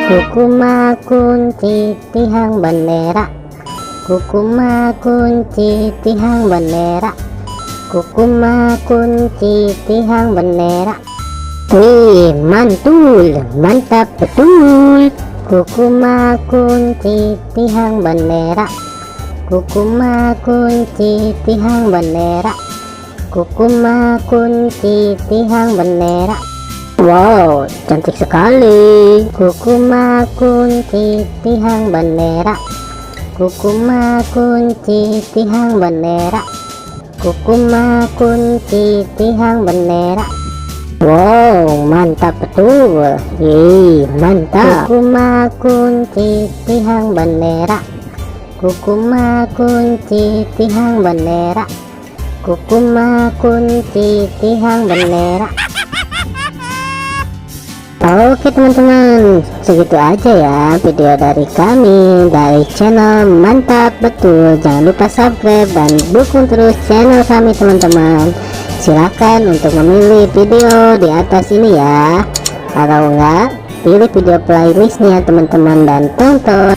Kukuma kunci tihang bendera, kukuma kunci tihang bendera, kukuma kunci tihang bendera. Wih, mantul, mantap betul. Kukuma kunci tihang bendera, kukuma kunci tihang bendera, kukuma kunci tihang bendera. Wow, cantik sekali. Kukuma kunci tihang bendera, kukuma kunci tihang bendera, kukuma kunci tihang bendera. Wow, mantap betul. Mantap. Kukuma kunci tihang bendera, kukuma kunci tihang bendera, kukuma kunci tihang bendera. Oke teman-teman, segitu aja ya video dari kami dari channel Mantap Betul. Jangan lupa subscribe dan dukung terus channel kami teman-teman. Silakan untuk memilih video di atas ini ya, atau enggak pilih video playlistnya teman-teman dan tonton.